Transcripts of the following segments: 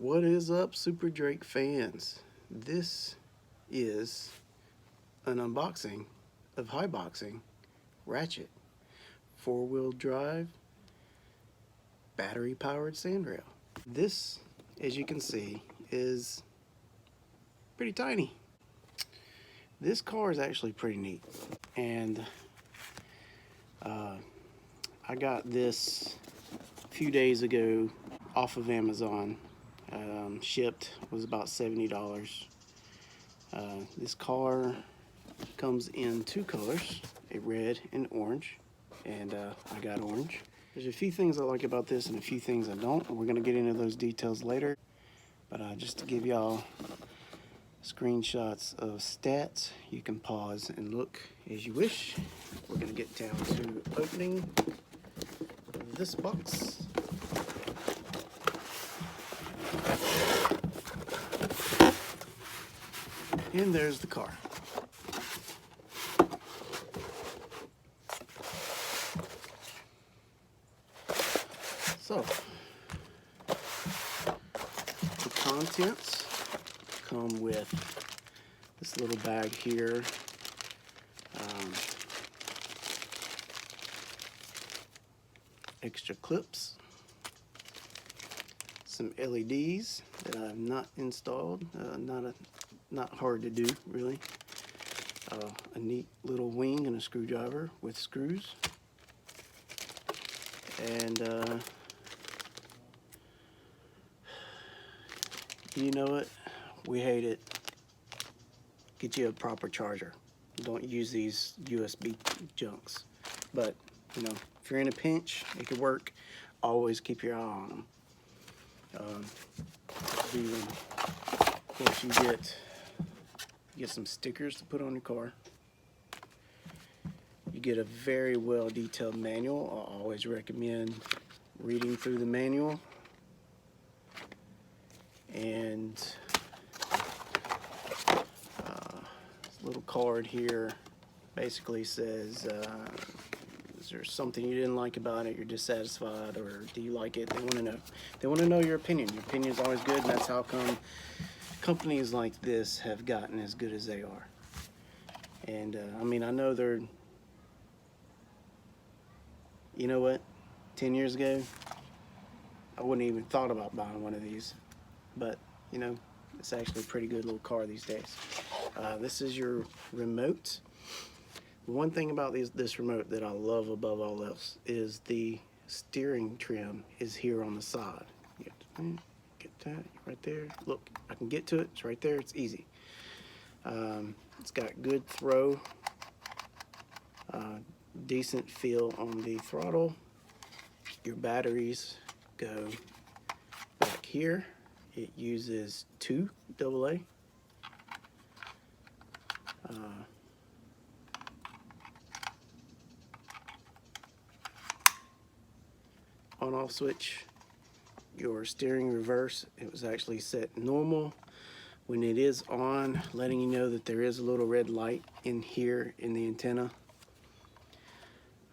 What is up, Super Drake fans? This is an unboxing of Haiboxing Ratchet 4-wheel drive battery powered sandrail. This, as you can see, is pretty tiny. This car is actually pretty neat, and I got this a few days ago off of Amazon. Shipped, was about $70. This car comes in two colors, a red and orange, and I got orange. There's a few things I like about this and a few things I don't, and we're going to get into those details later. But just to give y'all screenshots of stats, you can pause and look as you wish. We're going to get down to opening this box. And there's the car. So, the contents come with this little bag here. Extra clips, some LEDs that I've not installed, not hard to do really. A neat little wing and a screwdriver with screws, and you know what? We hate it. Get you a proper charger. Don't use these USB junks. But you know, if you're in a pinch, it could work. Always keep your eye on them. Of course, you get some stickers to put on your car. You get a very well detailed manual. I always recommend reading through the manual. And this little card here basically says, is there something you didn't like about it, you're dissatisfied, or do you like it? They want to know. They want to know your opinion. Your opinion is always good, and that's how come companies like this have gotten as good as they are. And I mean, I know they're, you know what, 10 years ago, I wouldn't even thought about buying one of these. But, you know, it's actually a pretty good little car these days. This is your remote. One thing about this remote that I love above all else is the steering trim is here on the side. Get that right there. Look, I can get to it. It's right there. It's easy. It's got good throw, decent feel on the throttle. Your batteries go back here. It uses 2 AA. On-off switch. Your steering reverse, it was actually set normal. When it is on, letting you know that there is a little red light in here in the antenna.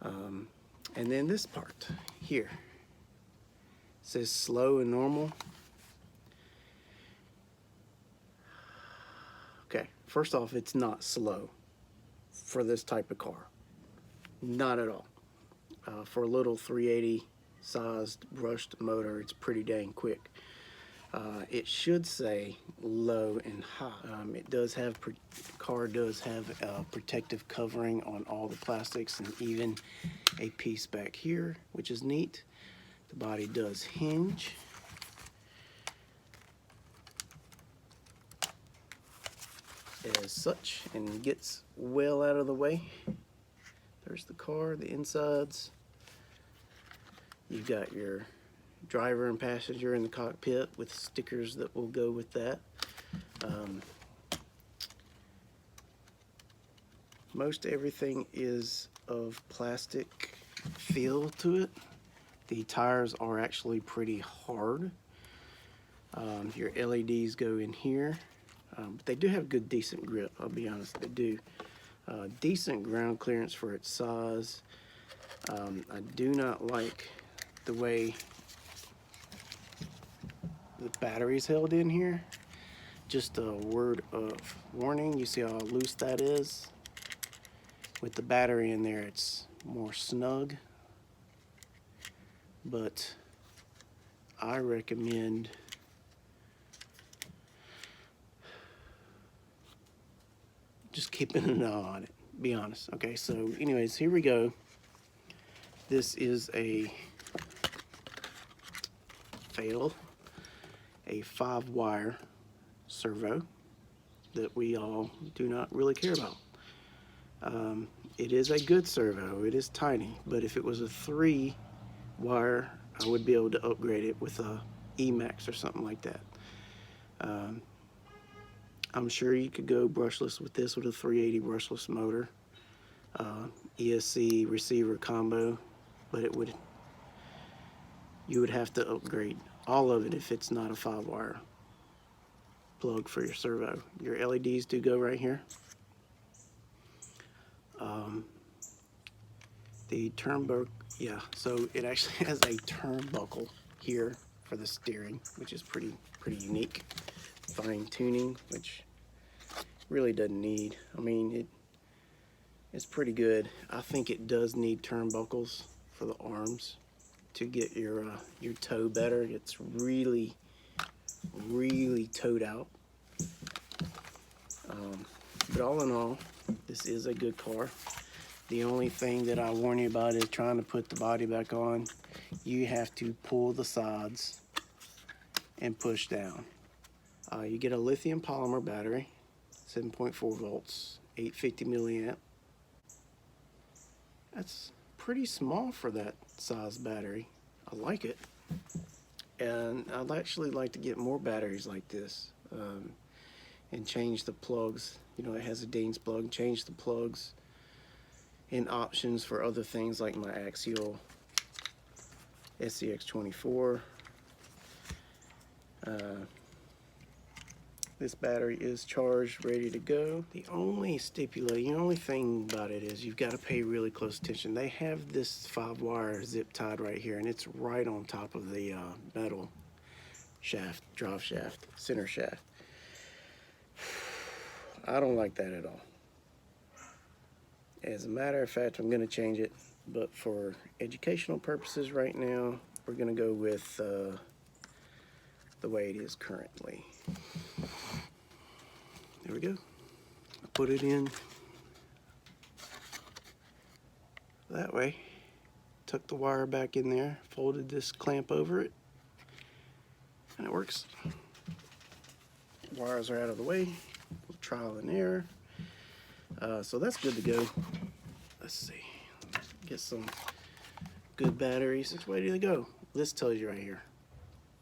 And then this part here, it says slow and normal. Okay, first off, it's not slow for this type of car. Not at all. For a little 380 sized brushed motor, it's pretty dang quick. It should say low and high. It does have, car does have a protective covering on all the plastics and even a piece back here, which is neat. The body does hinge. As such, and gets well out of the way. There's the car, the insides. You've got your driver and passenger in the cockpit with stickers that will go with that. Most everything is of plastic feel to it. The tires are actually pretty hard. Your LEDs go in here. But they do have good, decent grip, I'll be honest, they do. Decent ground clearance for its size. I do not like the way the battery's held in here. Just a word of warning, you see how loose that is? With the battery in there, it's more snug, but I recommend just keeping an eye on it, be honest. Okay, so anyways, here we go. This is a 5-wire servo that we all do not really care about. It is a good servo, it is tiny, but if it was a 3-wire, I would be able to upgrade it with a Emax or something like that. I'm sure you could go brushless with this with a 380 brushless motor, ESC receiver combo, but you would have to upgrade all of it if it's not a 5-wire plug for your servo. Your LEDs do go right here. The turnbuckle, yeah, so it actually has a turnbuckle here for the steering, which is pretty unique. Fine tuning, which really doesn't need. I mean, it's pretty good. I think it does need turnbuckles for the arms to get your toe better. It's really toed out. But all in all, this is a good car. The only thing that I warn you about is trying to put the body back on. You have to pull the sides and push down. You get a lithium polymer battery, 7.4 volts, 850 milliamp. That's pretty small for that size battery. I like it. And I'd actually like to get more batteries like this, and change the plugs. You know, it has a Dean's plug. Change the plugs and options for other things like my Axial SCX24. This battery is charged, ready to go. The only thing about it is you've got to pay really close attention. They have this 5-wire zip tied right here, and it's right on top of the metal shaft, drive shaft, center shaft. I don't like that at all. As a matter of fact, I'm going to change it, but for educational purposes right now, we're going to go with the way it is currently. There we go. I put it in that way, tuck the wire back in there, folded this clamp over it, and it works. Wires are out of the way, trial and error. So that's good to go. Let's see, get some good batteries. It's ready to go. This tells you right here,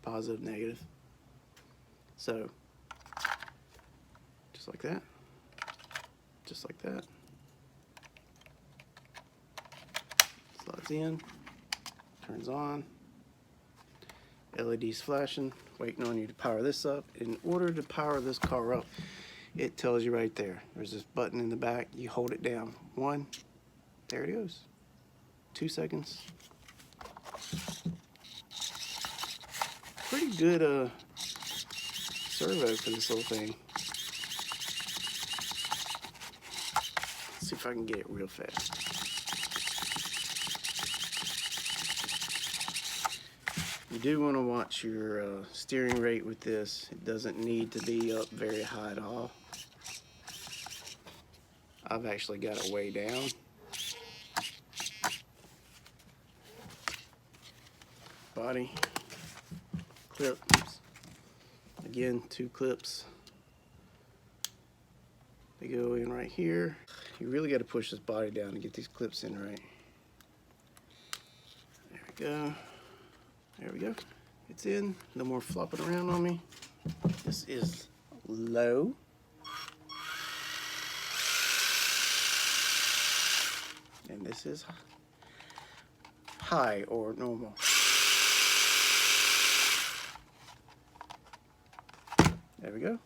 positive, negative. So just like that, just like that. Slides in, turns on, LEDs flashing, waiting on you to power this up. In order to power this car up, it tells you right there. There's this button in the back. You hold it down. 1, there it goes. 2 seconds. Pretty good servo for this little thing. Let's see if I can get it real fast. You do want to watch your steering rate with this. It doesn't need to be up very high at all. I've actually got it way down. Body, clips. Again, 2 clips. They go in right here. You really got to push this body down to get these clips in right. There we go. There we go. It's in. No more flopping around on me. This is low. And this is high or normal. There we go.